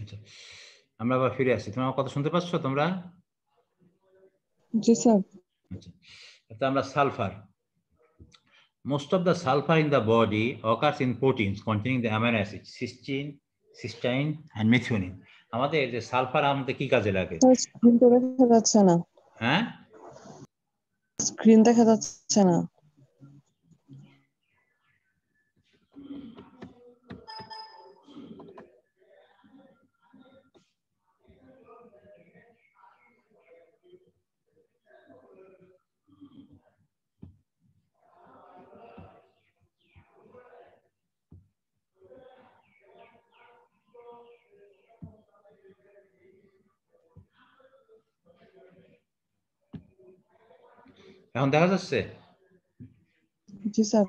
আচ্ছা, আমরা আবার ফিরে আসছি। তোমরা আমার কথা শুনতে পাচ্ছ তোমরা? জি স্যার। আচ্ছা, তো আমরা sulphur. Most of the sulfur in the body occurs in proteins containing the amino acids cysteine, cysteine and methionine. আমাদের যে সালফার আমাদের কি কাজে লাগে? স্যার স্ক্রিন তো দেখা যাচ্ছে না, হ্যাঁ, স্ক্রিন দেখা যাচ্ছে না। এখন দেখা যাচ্ছে? জি স্যার।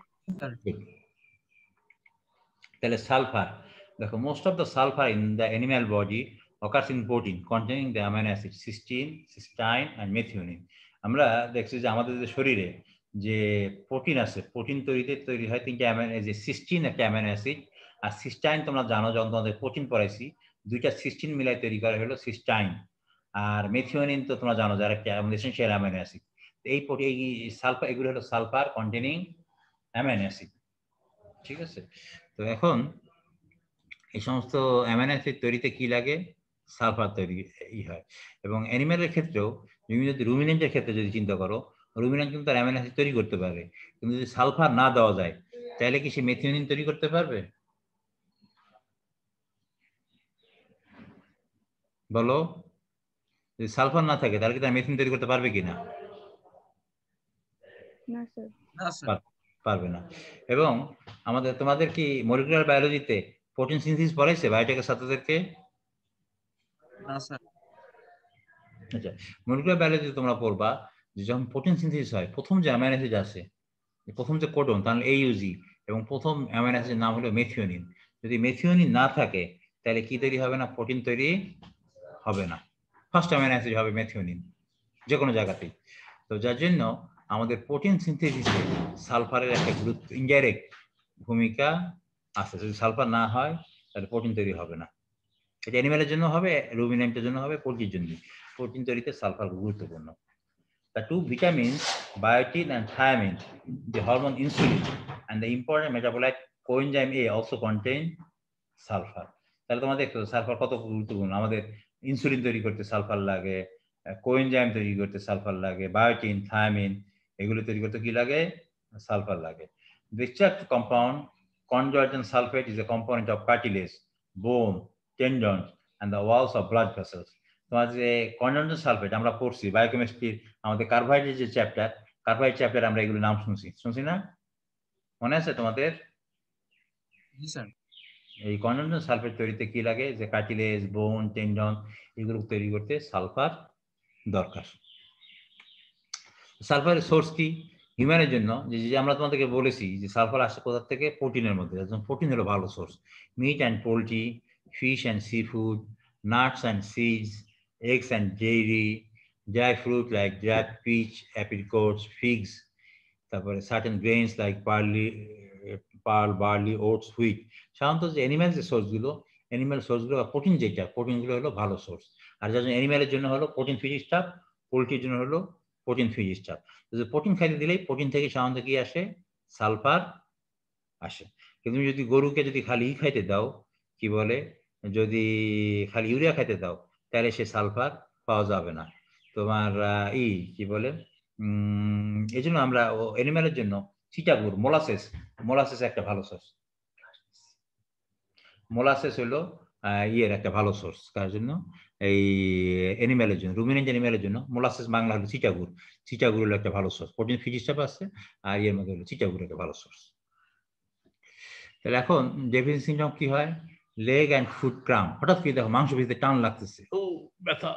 তাহলে সালফার দেখো, most of the sulphur in the animal body occurs in protein containing the amino acids cysteine, cysteine and methionine. আমরা দেখছি যে আমাদের যে শরীরে যে প্রোটিন আছে, প্রোটিন তৈরি হয় তিনটা অ্যামাইনো, যে সিস্টিন একটা অ্যামাইনো অ্যাসিড, আর সিস্টাইন তোমরা জানো, যখন তোমাদের প্রোটিন পড়াইছি, দুইটা সিস্টিন মিলাই তৈরি করা হলো সিস্টাইন। আর মেথিওনিন তো তোমরা জানো, যার একটা এসেনশিয়াল অ্যামাইনো অ্যাসিড। এই সালফার, এগুলো হলো সালফার কন্টেনিং অ্যামাইনো অ্যাসিড। ঠিক আছে, তো এখন এই সমস্ত অ্যামাইনো অ্যাসিড তৈরিতে কি লাগে? সালফার তৈরি হয়। এবং অ্যানিমেলের ক্ষেত্রেও, তুমি যদি রুমিনেন্টের ক্ষেত্রে যদি চিন্তা করো, রুমিনেন্ট কিন্তু তার অ্যামাইনো অ্যাসিড তৈরি করতে পারে, কিন্তু যদি সালফার না দেওয়া যায় তাহলে কি সে মেথিওনিন তৈরি করতে পারবে? বলো, যদি সালফার না থাকে তাহলে কি তার মেথিওনিন তৈরি করতে পারবে কিনা? না স্যার। পারবে না। এবং আমাদের, তোমাদের কি মলিকুলার বায়োলজিতে প্রোটিন সিনথেসিস পড়াইছে বায়োটেকের ছাত্রদেরকে? না স্যার। আচ্ছা, মলিকুলার বায়োলজিতে তোমরা পড়বা যে যখন প্রোটিন সিনথেসিস হয়, প্রথম যে অ্যামাইনো অ্যাসিড আছে, প্রথম যে কোডন, তাহলে AUG, এবং প্রথম অ্যামাইনো অ্যাসিডের নাম হলো মেথিওনিন। যদি মেথিওনিন না থাকে তাহলে কি তৈরি হবে না? প্রোটিন তৈরি হবে না। ফার্স্ট অ্যামাইনো অ্যাসিড হবে মেথিওনিন যে কোনো জায়গাতেই। তো যার জন্য আমাদের প্রোটিন সিনথেসিসে সালফারের একটা গুরুত্ব, ইনডাইরেক্ট ভূমিকা আছে। যদি সালফার না হয় তাহলে প্রোটিন তৈরি হবে না। এটা অ্যানিমেলের জন্য হবে, রুমিনেন্টের জন্য হবে, পোলট্রির জন্য। প্রোটিন তৈরিতে সালফার গুরুত্বপূর্ণ। The two vitamins, biotin and thiamine, the hormone insulin, and the important metabolite coenzyme A also contain sulfur. তাহলে তোমাদের দেখতে সালফার কত গুরুত্বপূর্ণ। আমাদের ইনসুলিন তৈরি করতে সালফার লাগে, কোএনজাইম তৈরি করতে সালফার লাগে, বায়োটিন, থায়ামিন, এগুলো তৈরি করতে কি লাগে? সালফার লাগে। The structure compound convergent sulfate is a component of cartilage, bone, tendons, and the walls of blood vessels. তোমার যে কনজেন্ট সালফেট আমরা পড়ছি বায়োকেমিস্ট্রির, আমাদের কার্বোহাইড্রেট যে চ্যাপ্টার, কার্বোহাইড্রেট চ্যাপ্টার আমরা এগুলো নাম শুনছি না? মনে আছে তোমাদের? জি স্যার। এই কনজেন্ট সালফেট তৈরিতে কি লাগে? যে কার্টিলেজ, বোন, টেন্ডন, এগুলো তৈরি করতে সালফার দরকার। সালফারের সোর্স কি হিউম্যানের জন্য? যে আমরা তোমাদেরকে বলেছি যে সালফার আসে কোথা থেকে? প্রোটিনের মধ্যে। প্রোটিন হলো ভালো source. Meat and poultry, fish and seafood, nuts and seeds, eggs and dairy, dry fruit like jack, peach, apricots, figs, তারপরে certain grains like pearl, barley, oats, wheat। সাধারণত যে অ্যানিম্যাল যে সোর্সগুলো, অ্যানিম্যাল সোর্সগুলো বা protein যেটা, প্রোটিনগুলো হলো ভালো source. আর যার জন্য অ্যানিম্যালের জন্য হলো প্রোটিন ফিশ স্টাফ, পোলট্রির জন্য হলো প্রোটিন ফিশ স্টাফ। যদি প্রোটিন খাইতে দিলেই প্রোটিন থেকে সাধারণত কি আসে? সালফার আসে। কিন্তু যদি গরুকে যদি খালি খাইতে দাও, কি বলে, যদি খালি ইউরিয়া খাইতে দাও, তাহলে সে সালফার পাওয়া যাবে না। তোমার কি বলে, এই জন্য আমরা অ্যানিম্যালের জন্য চিটাগুড়, মোলাসেস একটা ভালো সোর্স। মোলাসেস হলো ইয়ের একটা ভালো সোর্স। কার জন্য? এই অ্যানিম্যালের জন্য, রুমিনেন্ট অ্যানিম্যালের জন্য মোলাসেস, বাংলা হলো চিটাগুড়। চিটাগুড় হলো একটা ভালো সোর্স, প্রোটিন ফিশ স্টাফ আছে, আর এর মধ্যে হলো চিটাগুড় একটা ভালো সোর্স। তাহলে এখন ডেফিসিয়েন্সি সিনড্রোম কি হয়? লেগ অ্যান্ড ফুট ক্রাম্প, হঠাৎ করে দেখো মাংস পেশিতে টান লাগতেছে, ও ব্যথা,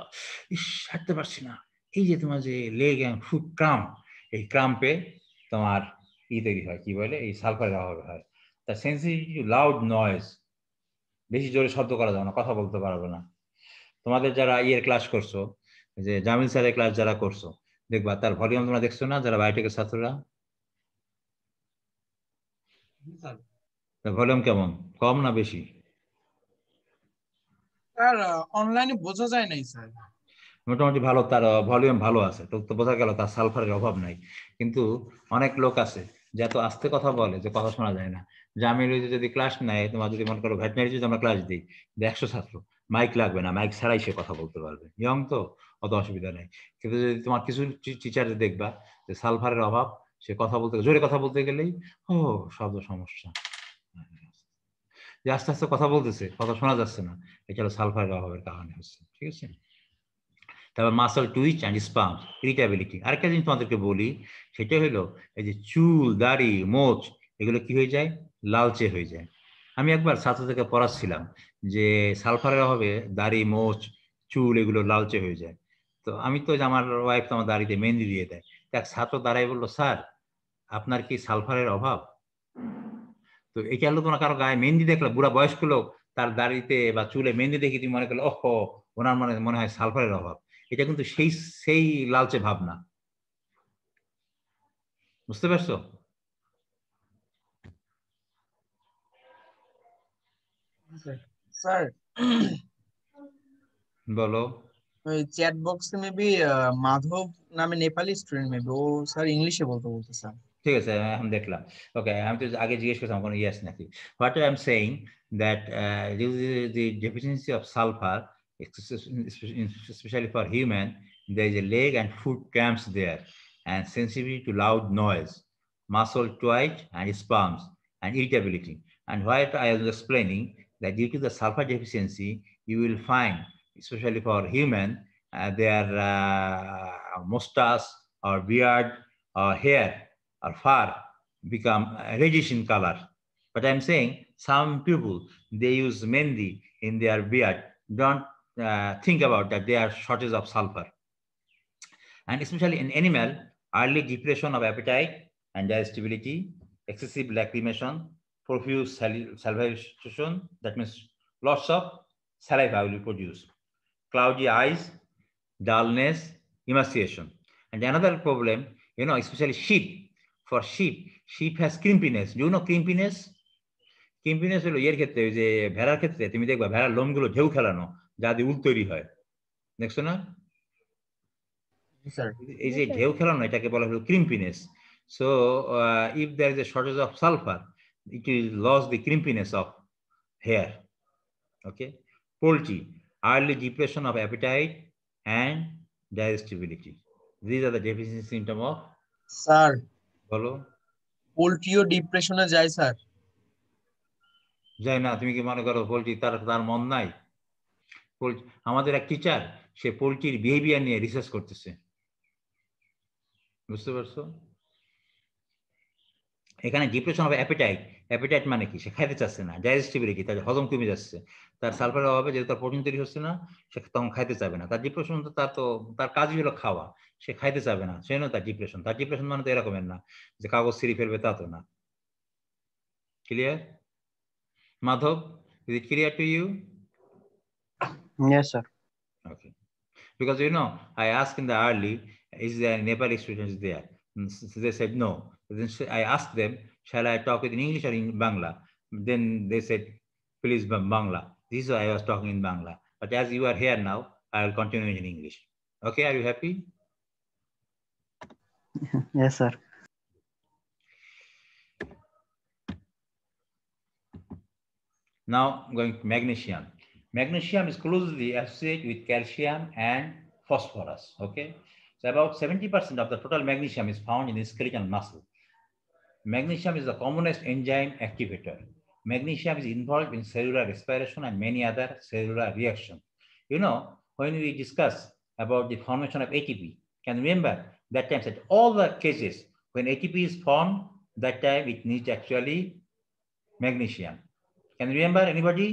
ইস হাঁটতে পারছি না। এই যে তোমার যে লেগ অ্যান্ড ফুট ক্রাম্প, এই ক্রাম্পে তোমার তৈরি হয়, কি বলে, এই সালফারের অভাবে হয়। তা সেন্সিটিভ টু লাউড নয়েজ, বেশি জোরে শব্দ করা যাবে না, কথা বলতে পারবে না। তোমাদের যারা ক্লাস করছো, যে জামিল স্যারের ক্লাস যারা করছো, দেখবা তার ভলিউম তোমরা দেখছো না, যারা বায়োটেকের ছাত্ররা? ভলিউম কেমন, কম না বেশি? স্যার অনলাইনে বোঝা যায় নাই স্যার। মোটামুটি ভালো, তার ভলিউম ভালো আছে, তো তো বোঝা গেল তার সালফারের অভাব নাই। কিন্তু অনেক লোক আছে যে এত আস্তে কথা বলে যে কথা শোনা যায় না। যে আমি যদি ক্লাস নেয়, তোমার যদি মনে করো ভেটেনারি যদি আমরা ক্লাস দিই, 100 ছাত্র, মাইক লাগবে না, মাইক ছাড়াই সে কথা বলতে পারবে, ইয়ং তো অত অসুবিধা নেই। কিন্তু যদি তোমার কিছু টিচার দেখবা যে সালফারের অভাব, সে কথা বলতে জোরে কথা বলতে গেলেই ও শব্দ সমস্যা, যে আস্তে আস্তে কথা বলতেছে, কথা শোনা যাচ্ছে না, এটা হলো সালফারের অভাবের কারণে হচ্ছে। ঠিক আছে, তারপর muscle Twitch and sperm, irritability. আরেকটা জিনিস তোমাদেরকে বলি, সেটা হলো এই যে চুল, দাড়ি, মোচ, এগুলো কি হয়ে যায়, লালচে হয়ে যায়। আমি একবার ছাত্রদেরকে পড়াচ্ছিলাম যে সালফারের অভাবে দাড়ি, মোচ, চুল এগুলো লালচে হয়ে যায়। তো আমি তো, আমার ওয়াইফ তো আমার দাড়িতে মেহেন্দি দিয়ে দেয়। এক ছাত্র দাঁড়াই বললো, স্যার আপনার কি সালফারের অভাব? তো এটা হলো তোমার কারো গায়ে মেহেন্দি দেখলে, বুড়া বয়স্ক লোক তার দাড়িতে বা চুলে মেহেন্দি দেখে তুমি মনে করলে ওহো ওনার মনে হয় সালফারের অভাব। এটা কিন্তু সেই সেই লালচে ভাব না। বুঝতে পারছো? স্যার বলো। ওই চ্যাট বক্সে মেবি মাধব নামে নেপালি স্টুডেন্ট মেবি ও স্যার ইংলিশে বলতে স্যার। ঠিক আছে, এখন দেখলাম। ওকে, আমি তো আগে জিজ্ঞেস করছিলাম কোনো ইয়েস নাকি। What I am saying that the deficiency of sulfur, especially for human, there is a leg and foot cramps there, and sensitivity to loud noise, muscle twitch and spasms, and irritability. And what I was explaining, that due to the sulfur deficiency, you will find, especially for human, their mustache or beard or hair or fur become reddish in color. But I'm saying some people, they use mehendi in their beard, don't think about that they are shortage of sulfur. And especially in animal, early depression of appetite and digestibility, excessive lacrimation, profuse salivation, that means lots of saliva will be produced, cloudy eyes, dullness, emaciation. And another problem, especially sheep. For sheep has crimpiness. Do you know crimpiness? Crimpiness হলো এর ক্ষেত্রে, ওই যে ভেড়ার ক্ষেত্রে তুমি দেখবা ভেড়ার লোমগুলো ঢেউ খেলানো, যা দিয়ে উল তৈরি হয়, দেখছো না? স্যার এই যে ঢেউ খেলানো, এটাকে বলা হলো crimpiness. So if there is a shortage of sulfur, it will lose the crimpiness of hair. Okay. Poultry, early depression of appetite and digestibility. These are the deficiency symptom of, sir বলো। পোল্ট্রিও ডিপ্রেশনে যায় sir. যায় না? তুমি কি মনে করো poultry তার তার মন নাই? আমাদের এক টিচার, সে পোল্ট্রির বিহেভিয়ার নিয়ে রিসার্চ করতেছে। বুঝতে পারছো? এখানে ডিপ্রেশন হবে অ্যাপেটাইট। অ্যাপেটাইট মানে কি? সে খাইতে চাচ্ছে না। ডাইজেস্টিবিলিটি, তার হজম কমে যাচ্ছে। তার সালফারের অভাবে যেহেতু তার প্রোটিন তৈরি হচ্ছে না, সে তখন খাইতে চাবে না। তার ডিপ্রেশন তো, তার কাজই হলো খাওয়া, সে খাইতে চাবে না, সেই জন্য তার ডিপ্রেশন। তার ডিপ্রেশন মানে তো এরকমের না যে কাগজ ছিঁড়ে ফেলবে, তা তো না। Clear? Madhav, is it clear to you? Yes, sir. Okay. Because I asked in the early, is there Nepali students there? So they said no. Then I asked them, shall I talk in English or in Bangla? Then they said, please Bangla. This is why I was talking in Bangla. But as you are here now, I will continue in English. Okay, are you happy? Yes, sir. Now going to magnesium. Magnesium is closely associated with calcium and phosphorus. Okay, so about 70% of the total magnesium is found in the skeletal muscle. Magnesium is the commonest enzyme activator. Magnesium is involved in cellular respiration and many other cellular reactions. When we discuss about the formation of ATP, can you remember that time that all the cases when ATP is formed, that time it needs actually magnesium. Can you remember anybody?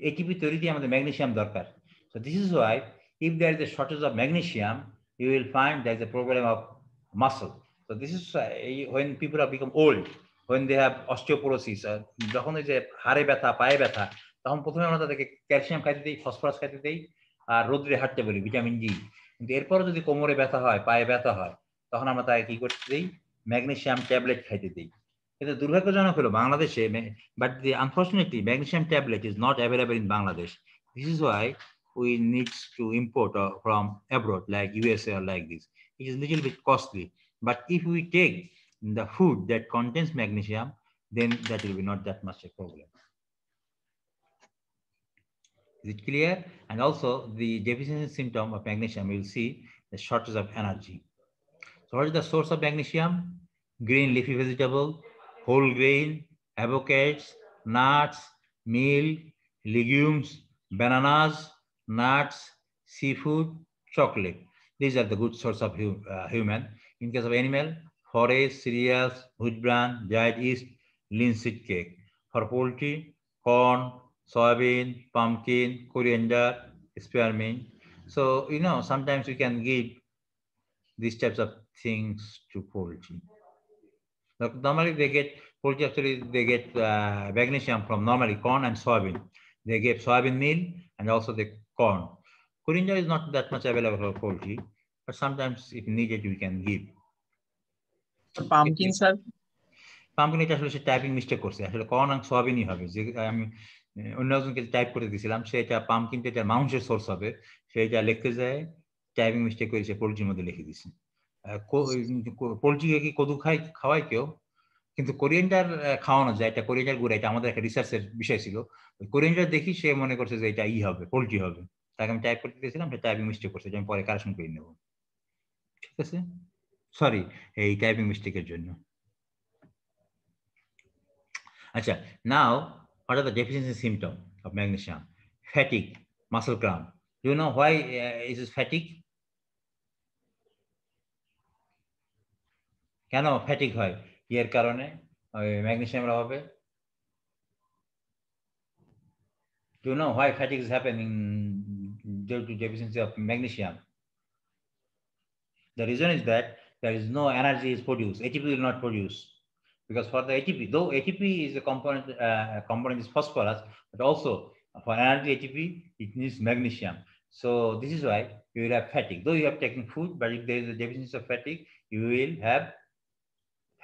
ATP তৈরিতে আমাদের magnesium দরকার. So this is why if there is a shortage of magnesium, you will find there is a problem of muscle. So this is when people have become old, when they have osteoporosis, যখন এই যে হাড়ে ব্যথা, পায়ে ব্যথা, তখন প্রথমে আমরা তাদেরকে ক্যালসিয়াম খাইতে দিই, ফসফরাস খাইতে দিই, আর রোদ্রে হাঁটতে বলি, ভিটামিন ডি। কিন্তু এরপরে যদি কোমরে ব্যথা হয়, পায়ে ব্যথা হয়, তখন আমরা তাকে কি করতে দিই, ম্যাগনেসিয়াম ট্যাবলেট খাইতে দিই। এটা দুর্ভাগ্যজনক হলো বাংলাদেশে, but unfortunately magnesium tablet is not available in Bangladesh. This is why we need to import from abroad like USA or like this. It is a little bit costly, but if we take the food that contains magnesium, then that will be not that much a problem. Is it clear? And also the deficiency symptom of magnesium, we will see the shortage of energy. So what is the source of magnesium? Green leafy vegetable, whole grain, avocados, nuts, meal, legumes, bananas, nuts, seafood, chocolate. These are the good source of human. In case of animal, forage, cereals, wheat bran, dried yeast, linseed cake. For poultry, corn, soybean, pumpkin, coriander, spearmint. So, sometimes we can give these types of things to poultry. Normally they get, poultry actually they get magnesium from normally corn and soybean. They get soybean meal and also the corn. Coriander is not that much available for poultry, but sometimes if needed we can give. Pumpkin, sir? Pumpkin এটা আসলে সে typing mistake করছে, আসলে corn আর সোয়াবিনই হবে। যে আমি অন্য একজনকে type করে দিয়েছিলাম, সেটা পাম্পকিনটা এটা মাংসের সোর্স হবে, সেটা লিখতে যায় টাইপিং মিস্টেক করে সে পোলট্রির মধ্যে লিখে দিছে। পোলট্রিকে কি কদু খাওয়ায় কেউ, কিন্তু কোরিয়ান্ডার খাওয়ানো যায়, এটা কোরিয়ান্ডার গুঁড়া, এটা আমাদের একটা রিসার্চের বিষয় ছিল। কোরিয়ান্ডার দেখি সে মনে করছে যে এটা হবে, পোলট্রি হবে, তাকে আমি টাইপ করতে দিয়েছিলাম, সে টাইপিং মিস্টেক করছে, আমি পরে কারেকশন করে নেব। ঠিক আছে, সরি এই টাইপিং মিস্টেকের জন্য। আচ্ছা, now what are the deficiency symptom of magnesium? Fatigue, muscle cramp. Do you know why is it fatigue? কেন ফ্যাটিক হয়? এর কারণে ম্যাগনেসিয়ামের অভাবে। Do you know why fatigue is happening due to deficiency of magnesium? The reason is that there is no energy is produced. ATP will not produce, because for the ATP, though ATP is a component is phosphorus, but also for energy ATP it needs magnesium. So this is why you will have fatigue. Though you have taken food, but if there is a deficiency of fatigue, you will have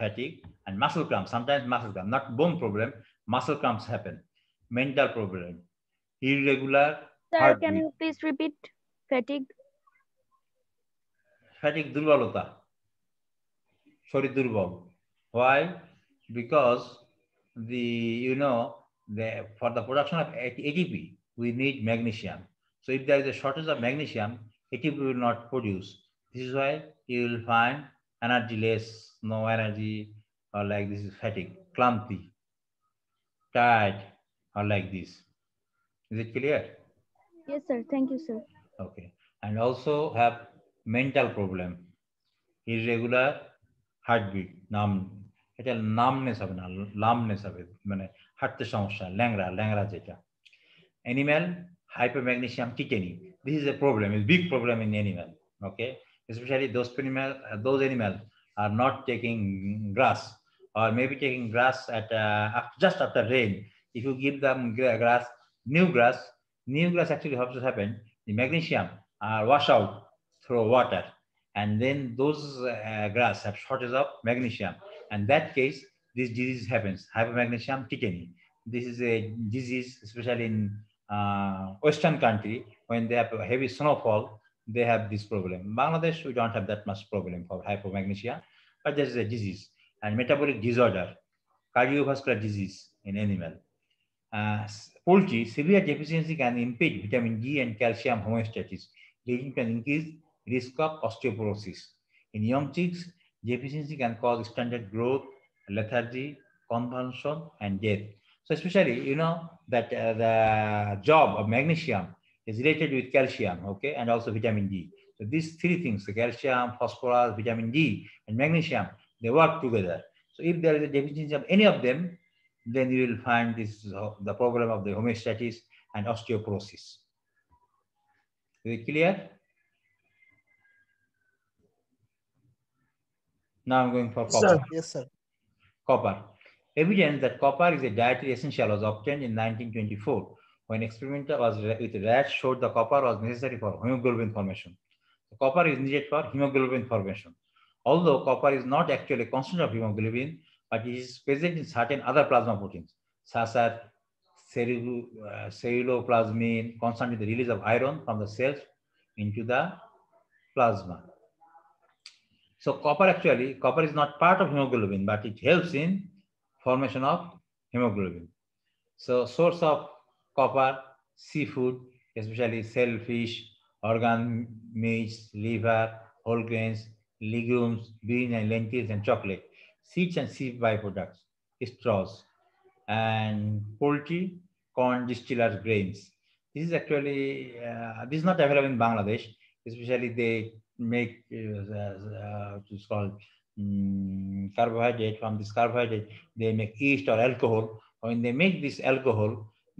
fatigue and muscle cramps. Sometimes muscle cramps, not bone problem, muscle cramps happen. Mental problem, irregular heartbeat. Sir, can you please repeat fatigue? Fatigue, দুর্বলতা, শরীর দুর্বল। Why? Because for the production of ATP, we need magnesium. So if there is a shortage of magnesium, ATP will not produce. This is why you will find energy less, no energy, or like this is fatigue, clumsy, tired, or like this. Is it clear? Yes, sir. Thank you, sir. Okay. And also have mental problem, irregular heartbeat, এটা numbness হবে না, লামনেস হবে, মানে হাঁটতে সমস্যা, ল্যাংড়া যেটা। Animal hypermagnesium tetany. This is a problem, a big problem in animal. Okay, especially those animals are not taking grass, or maybe taking grass at just after rain. If you give them grass, new grass actually has to happen. The magnesium are wash out through water, and then those grass have shortage of magnesium. And that case, this disease happens, hypermagnesium tetany. This is a disease, especially in Western country, when they have heavy snowfall, they have this problem. In Bangladesh, we don't have that much problem for hypomagnesia, but there is a disease. And metabolic disorder, cardiovascular disease in animal. Poultry, severe deficiency can impede vitamin D and calcium homeostasis, leading to an increased risk of osteoporosis. In young chicks, deficiency can cause stunted growth, lethargy, convulsion, and death. So especially, that the job of magnesium is related with calcium, okay, and also vitamin D. So these three things, the calcium, phosphorus, vitamin D, and magnesium, they work together. So if there is a deficiency of any of them, then you will find this the problem of the homeostasis and osteoporosis. Is it clear? Now I'm going for copper. Yes, sir. Copper. Evidence that copper is a dietary essential was obtained in 1924 when experimenter was with rats showed the copper was necessary for hemoglobin formation. So copper is needed for hemoglobin formation. Although copper is not actually a constant of hemoglobin, but it is present in certain other plasma proteins, such as ceruloplasmin, concerned with the release of iron from the cells into the plasma. So copper is not part of hemoglobin, but it helps in formation of hemoglobin. So source of copper, seafood, especially shellfish, organ meats, liver, whole grains, legumes, beans and lentils and chocolate, seeds and seed byproducts, straws, and poultry, corn, distillers, grains. This is actually this is not available in Bangladesh. Especially they make it's called carbohydrate. From this carbohydrate, they make yeast or alcohol. When they make this alcohol,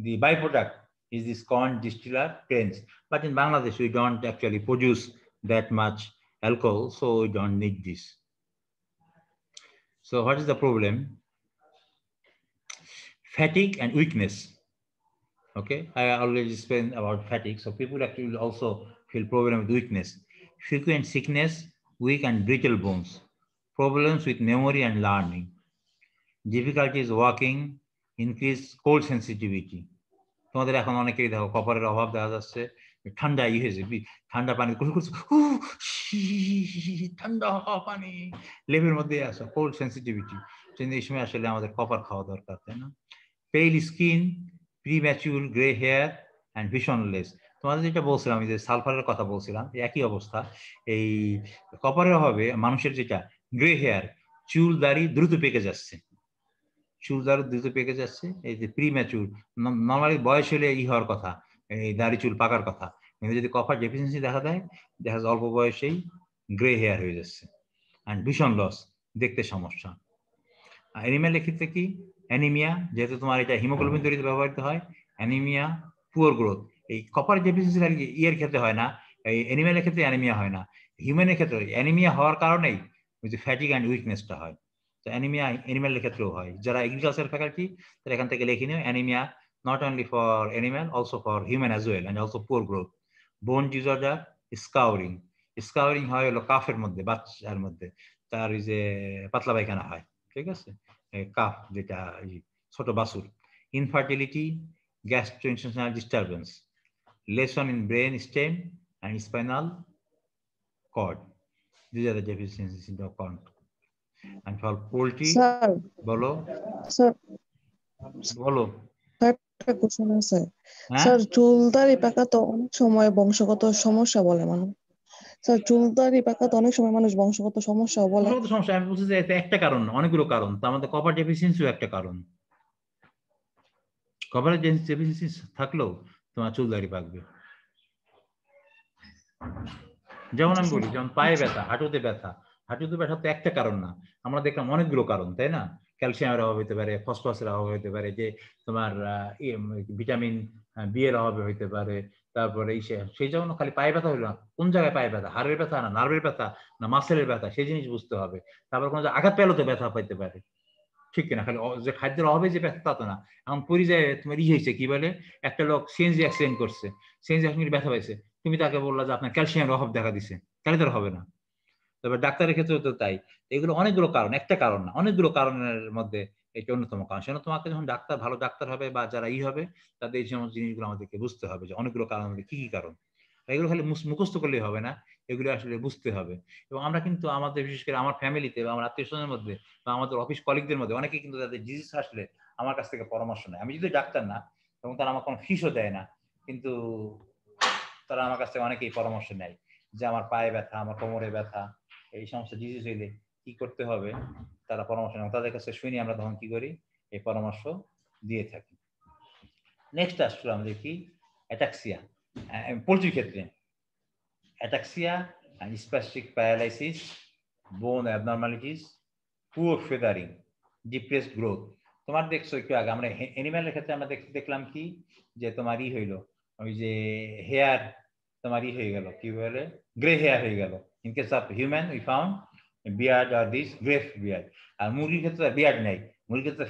the byproduct is this corn distiller grains. But in Bangladesh, we don't actually produce that much alcohol, so we don't need this. So what is the problem? Fatigue and weakness. Okay, I already explained about fatigue. So people actually also feel problem with weakness, frequent sickness, weak and brittle bones, problems with memory and learning, difficulties walking, increased cold sensitivity. তোমাদের এখন অনেকেই দেখো কপারের অভাব দেখা যাচ্ছে, ঠান্ডা হয়েছে, ঠান্ডা পানি ঠান্ডা পানি লেপের মধ্যে আসো, কোল্ড সেন্সিটিভিটি। এই সময় আসলে আমাদের কপার খাওয়া দরকার, তাই না? Pale skin, premature grey hair and visionless. তোমাদের যেটা বলছিলাম, আমি যে সালফারের কথা বলছিলাম, একই অবস্থা। এই কপারের অভাবে মানুষের যেটা গ্রে হেয়ার, চুল দাড়ি দ্রুত পেকে যাচ্ছে, চুল দাড়ি দ্রুত পেকে যাচ্ছে। এই যে প্রিম্যাচুর, নর্মালি বয়স হলে হওয়ার কথা, এই দাড়ি চুল পাকার কথা, কিন্তু যদি কপার ডেফিসিয়েন্সি দেখা দেয়, দেখা যায় অল্প বয়সেই গ্রে হেয়ার হয়ে যাচ্ছে। অ্যান্ড ভিশন লস, দেখতে সমস্যা। অ্যানিমিয়ার ক্ষেত্রে কি? অ্যানিমিয়া, যেহেতু তোমার এটা হিমোগ্লোবিন তৈরিতে ব্যবহৃত হয়, অ্যানিমিয়া, পুয়ার গ্রোথ। এই কপার ডেফিসিয়েন্সি ইয়ের ক্ষেত্রে হয় না, এই অ্যানিমিয়ালের ক্ষেত্রে অ্যানিমিয়া হয় না। হিউম্যানের ক্ষেত্রে অ্যানিমিয়া হওয়ার কারণেই ওই যে ফ্যাটিক অ্যান্ড উইকনেসটা হয়। তো অ্যানিমিয়া অ্যানিম্যালের ক্ষেত্রেও হয়। যারা এগ্রিকালচার ফ্যাকাল্টি তারা এখান থেকে লিখে নিও, anaemia not only for animal, also for human as well, and also poor growth. বোন ডিসঅর্ডার, স্কাউরিং, স্কাউরিং হয় হলো কাফের মধ্যে, বাচ্চার মধ্যে তার ওই যে পাতলা পায়খানা হয়, ঠিক আছে, কাফ যেটা ছোট বাছুর। Infertility, gastrointestinal disturbance, lesion in brain stem and spinal cord. These are the deficiencies in the corn. And for poultry, sir বলো স্যার বলো। একটা কোশ্চেন আছে হ্যাঁ, স্যার। চুল দাড়ি পাকা তো অনেক সময় বংশগত সমস্যা বলে মানুষ। স্যার চুল দাড়ি পাকা তো অনেক সময় মানুষ বংশগত সমস্যা বলে। বংশগত সমস্যা আমি বলছি যে এটা একটা কারণ, অনেকগুলো কারণ। তার মধ্যে কপার ডেফিসিয়েন্সিও একটা কারণ। কপারের ডেফিসিয়েন্সি থাকলেও তোমার চুল দাড়ি পাকবে। যেমন আমি বলি, যেমন পায়ে ব্যথা, হাঁটুতে ব্যথা। হাঁটুতে ব্যথা তো একটা কারণ না, আমরা দেখলাম অনেকগুলো কারণ, তাই না? ক্যালসিয়ামের অভাব হতে পারে, ফসফরাসের অভাব হতে পারে, যে তোমার ভিটামিন বি এর অভাবে হইতে পারে। তারপরে সেই জন্য খালি পায়ে ব্যথা হইলো না, কোন জায়গায় পায়ে ব্যথা, হাড়ের ব্যথা না নার্ভের ব্যথা না মাসেলের ব্যথা, সেই জিনিস বুঝতে হবে। তারপর কোনো আঘাত পেলেও তো ব্যথা পাইতে পারে, ঠিক কিনা? খালি যে খাদ্যের অভাবে যে ব্যথা তা তো না। এখন পরিযায়ে তোমার হয়েছে কি বলে, একটা লোক সিএনজি অ্যাক্সিডেন্ট করছে, সিএনজি অ্যাক্সিডেন্ট ব্যথা পাইছে, তুমি তাকে বললা যে আপনার ক্যালসিয়ামের অভাব দেখা দিছে, তাহলে তো হবে না। তবে ডাক্তারের ক্ষেত্রে তো তাই। এগুলো অনেকগুলো কারণ, একটা কারণ না, অনেকগুলো কারণের মধ্যে এটা অন্যতম কারণ। সেজন্য তোমাকে যখন ডাক্তার, ভালো ডাক্তার হবে বা যারা হবে, তাদের এই সমস্ত জিনিসগুলো আমাদেরকে বুঝতে হবে যে অনেকগুলো কারণ মধ্যে কি কি কারণ। এগুলো খালি মুখস্থ করলেই হবে না, এগুলো আসলে বুঝতে হবে। এবং আমরা কিন্তু আমাদের, বিশেষ করে আমার ফ্যামিলিতে বা আমার আত্মীয় স্বজনের মধ্যে বা আমাদের অফিস কলিগদের মধ্যে অনেকে কিন্তু তাদের ডিজিজ আসলে আমার কাছ থেকে পরামর্শ নেয়। আমি যদি ডাক্তার না, এবং তারা আমার কোনো ফিসও দেয় না, কিন্তু তারা আমার কাছ থেকে অনেকেই পরামর্শ নেয় যে আমার পায়ে ব্যথা, আমার কোমরে ব্যথা, এই সমস্ত ডিজিজ হইলে কি করতে হবে, তারা পরামর্শ নেয়। তাদের কাছে শুনি, আমরা তখন কি করি, এই পরামর্শ দিয়ে থাকি। নেক্সট আসলে আমরা দেখি অ্যাটাক্সিয়া। পোলট্রির ক্ষেত্রে ataxia and spastic paralysis, bone abnormalities, poor feathering, depressed growth. তোমার দেখছো একটু আগে আমরা অ্যানিম্যালের ক্ষেত্রে আমরা দেখলাম কি, যে তোমার হইলো ওই যে হেয়ার তোমার হয়ে গেল, কি বলে, গ্রে হেয়ার হয়ে গেল। In case of human we found beard আর দিস গ্রে বিয়ার্ড। আর মুরগির ক্ষেত্রে বিয়ার্ড নেই, মুরগির ক্ষেত্রে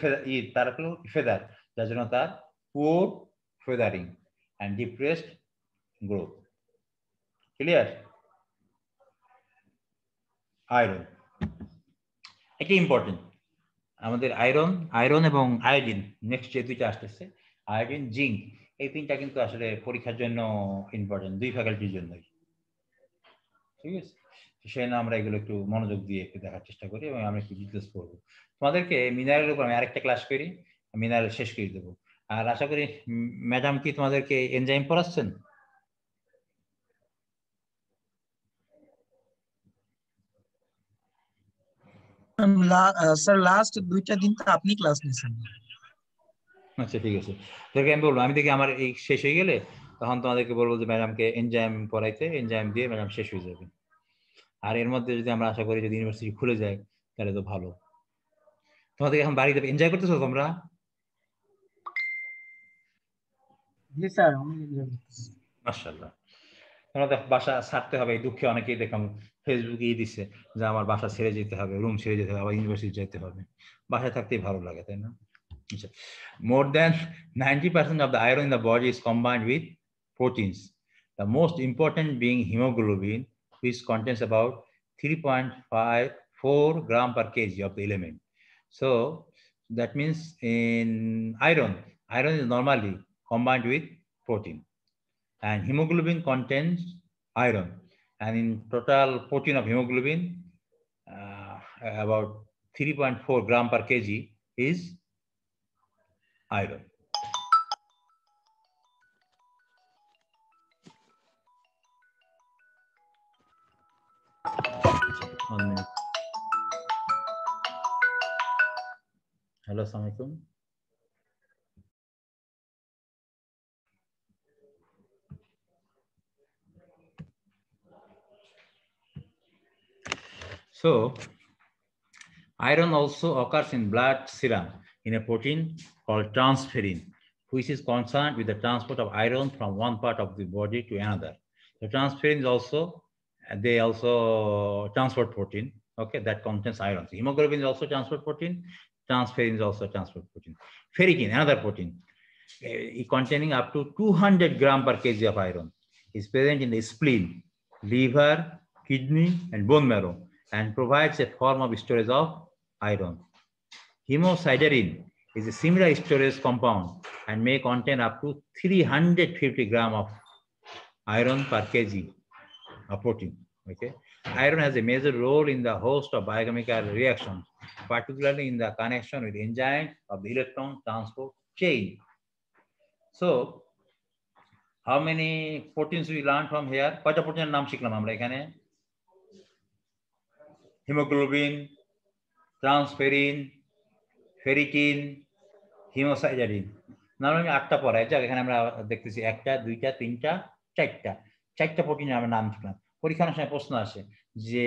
তার হলো ফেদার, যার জন্য তার poor feathering and depressed growth. Clear? Iron এটা ইম্পর্টেন্ট। আমাদের আয়রন এবং আয়োডিন নেক্সট যে দুইটা আসতেছে, আয়োডিন, জিঙ্ক, এই তিনটা কিন্তু আসলে পরীক্ষার জন্য ইম্পর্টেন্ট, দুই ফ্যাকাল্টির জন্যই। ঠিক আছে, সেই জন্য আমরা এগুলো একটু মনোযোগ দিয়ে একটু দেখার চেষ্টা করি এবং আমরা একটু ডিটেলস পড়বো। তোমাদেরকে মিনারেলের উপর আমি আরেকটা ক্লাস করি, মিনারেল শেষ করে দেবো। আর আশা করি ম্যাডাম কি তোমাদেরকে এনজাইম পড়াচ্ছেন? স্যার লাস্ট 2টা দিন তো আপনি ক্লাস নিছেন। আচ্ছা ঠিক আছে, তোকে আমি বলবো, আমি দেখি আমার এই শেষ হয়ে গেলে তখন তোমাদেরকে বলবো যে ম্যাডামকে এনজাইম পড়াইতে, এনজাইম দিয়ে ম্যাডাম শেষ হয়ে যাবে। আর এর মধ্যে যদি আমরা আশা করি যদি ইউনিভার্সিটি খুলে যায় তাহলে তো ভালো। তোমাদের এখন বাড়িতে এনজয় করতেছো তোমরা? জি স্যার, মাশাআল্লাহ। তোমরা তো বাসা ছাড়তে হবে, এই দুঃখে অনেকেই দেখলাম ফেসবুকে দিচ্ছে যে আমার বাসা ছেড়ে যেতে হবে, রুম ছেড়ে যেতে হবে, আবার ইউনিভার্সিটি যেতে হবে। বাসায় থাকতেই ভালো লাগে, তাই না? More than 90% of the iron in the body is combined with proteins. The most important being hemoglobin, which contains about 3.54 gram per kg of the element. So that means in iron is normally combined with protein, and hemoglobin contains iron. And in total protein of hemoglobin, about 3.4 gram per kg is iron. One minute. Hello, Assalamualaikum. So, iron also occurs in blood serum in a protein called transferrin, which is concerned with the transport of iron from one part of the body to another. The transferrin is also, they also transport protein, okay, that contains iron. So hemoglobin is also transport protein, transferrin is also transport protein. Ferritin, another protein, containing up to 200 gram per kg of iron, is present in the spleen, liver, kidney, and bone marrow, and provides a form of storage of iron. Hemosiderin is a similar storage compound and may contain up to 350 gram of iron per kg of protein. Okay, iron has a major role in the host of biochemical reactions, particularly in the connection with enzymes of the electron transport chain. So, how many proteins we learned from here? কয়টা প্রোটিনের নাম শিখলাম আমরা এখানে? Haemoglobin, transferrin, ferritin, haemosiderin. নাম আমি 8টা পড়াই, যাক এখানে আমরা দেখতেছি 1টা 2টা 3টা 4টা প্রোটিনের আমরা নাম শিখলাম। পরীক্ষার সময় প্রশ্ন আসে যে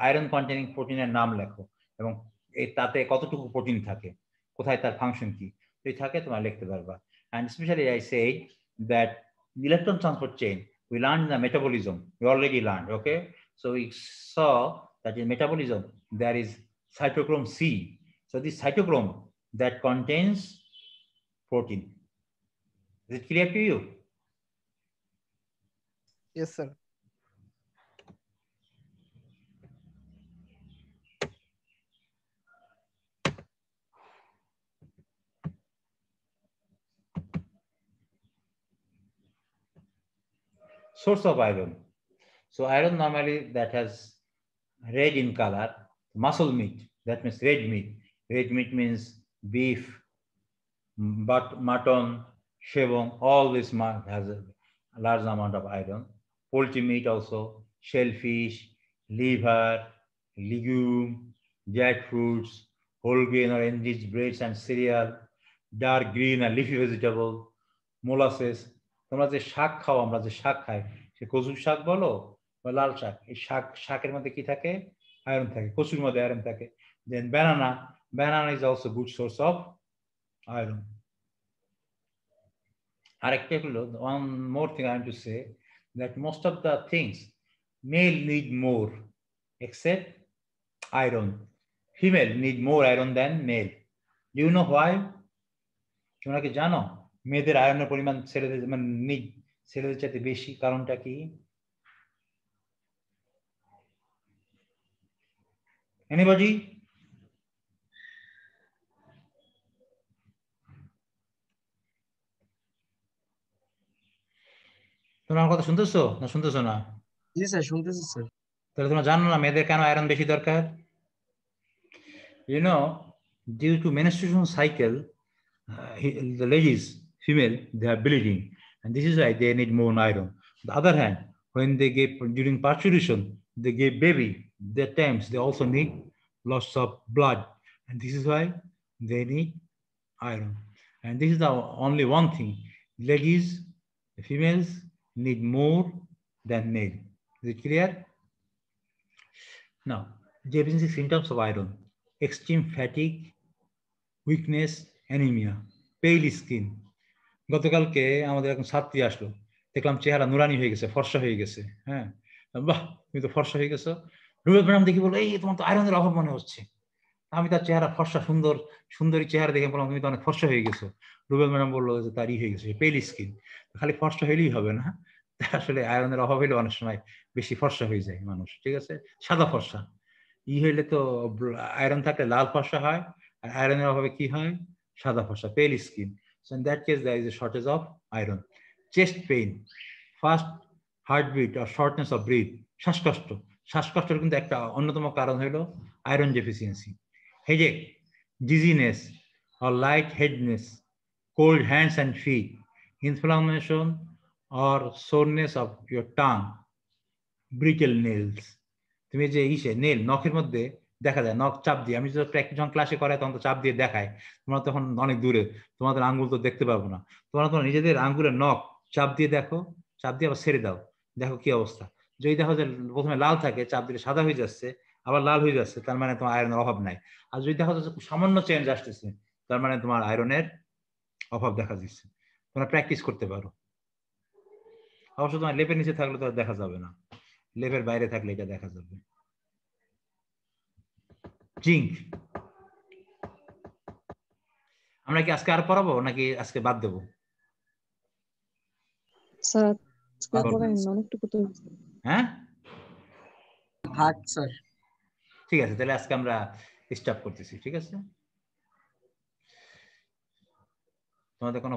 আয়রন কন্টেনিং প্রোটিনের নাম লেখো এবং তাতে কতটুকু প্রোটিন থাকে, কোথায় তার ফাংশন কি, যদি থাকে তোমরা লিখতে পারবা। And especially I say that electron transport chain, we learned the metabolism, we already learned, okay? So we saw that in metabolism, there is cytochrome C. So this cytochrome that contains protein. Is it clear to you? Yes, sir. Source of iron. So iron normally that has red in color, muscle meat, that means red meat. Red meat means beef, but mutton, shebong, all this has a large amount of iron. Poultry meat also, shellfish, liver, legume, jackfruits, whole grain or enriched breads and cereal, dark green and leafy vegetable, molasses. তোমরা যে শাক খাও, আমরা যে শাক খাই, সে কচুর শাক বলো বা লাল শাক, এই শাকের মধ্যে কি থাকে? আয়রন থাকে, কচুর মধ্যে আয়রন থাকে। Then banana is also good source of iron. আরেকটা হলো, one more thing I want to say, that most of the things male need more except iron. Female need more iron than male. Do you know why? তোমরা কি জানো মেয়েদের আয়রনের পরিমাণ ছেলেদের মানে নিড ছেলেদের চাইতে বেশি? কারণটা কি? Anybody? তোমরা আমার কথা শুনতেছো না শুনতেছো না? জি স্যার, শুনতেছি স্যার। তাহলে তোমরা জানো না মেয়েদের কেন আয়রন বেশি দরকার? Due to menstruation cycle, the ladies, female, they are bleeding, and this is why they need more iron. On the other hand, when they give during parturition, they give baby. That times they also need lots of blood, and this is why they need iron. And this is the only one thing: ladies, the females need more than male. Is it clear? Now, deficiency symptoms of iron: extreme fatigue, weakness, anaemia, pale skin. গতকালকে আমাদের এখন ছাত্রী আসলো, দেখলাম চেহারা নুরানি হয়ে গেছে, ফর্সা হয়ে গেছে। হ্যাঁ, বাহ তুমি তো ফর্সা হয়ে গেছো। রুবেল ম্যাডাম দেখি বললো, এই তোমার তো আয়রনের অভাব মনে হচ্ছে। আমি তার চেহারা ফর্সা, সুন্দরী চেহারা দেখে বললাম, তুমি তো অনেক ফর্সা হয়ে গেছো। রুবেল ম্যাডাম বললো যে তার হয়ে গেছে পেইল স্কিন। খালি ফর্সা হইলেই হবে না, আসলে আয়রনের অভাব হইলে অনেক সময় বেশি ফর্সা হয়ে যায় মানুষ, ঠিক আছে? সাদা ফর্সা হইলে তো আয়রন থাকলে লাল ফর্সা হয়, আর আয়রনের অভাবে কি হয়? সাদা ফর্সা, পেল skin. So in that case there is a shortage of iron. Chest pain, fast heartbeat or shortness of breath, শ্বাসকষ্টের কিন্তু একটা অন্যতম কারণ হলো iron deficiency. Headache, dizziness or light headedness, cold hands and feet, inflammation or soreness of your tongue, brittle nails. তুমি যে nail, নখের মধ্যে দেখা যায়, নখ চাপ দিয়ে, আমি যখন ক্লাসে করাই তখন তো চাপ দিয়ে দেখায়, তোমরা তখন অনেক দূরে, তোমাদের আঙ্গুল তো দেখতে পাবো না, তোমরা নিজেদের আঙ্গুলের নখ চাপ দিয়ে দেখো, চাপ দিয়ে আবার ছেড়ে দাও, দেখো কি অবস্থা। যদি দেখো যে প্রথমে লাল থাকে, চাপ দিলে সাদা হয়ে যাচ্ছে, আবার লাল হয়ে যাচ্ছে, তার মানে তোমার আয়রনের অভাব নাই। আর যদি দেখো যে সামান্য চেঞ্জ আসতেছে, তার মানে তোমার আয়রনের অভাব দেখা দিচ্ছে। তোমরা প্র্যাকটিস করতে পারো। অবশ্য তোমার লেপের নিচে থাকলে তো দেখা যাবে না, লেপের বাইরে থাকলে এটা দেখা যাবে। জিঙ্ক, আমরা কি আজকে আর পড়াবো নাকি আজকে বাদ দেবো? স্যার আজকে পড়াই না, অনেকটুকু তো। হ্যাঁ থাক স্যার। ঠিক আছে, তাহলে আজকে আমরা স্টপ করতেছি, ঠিক আছে? তোমাদের কোনো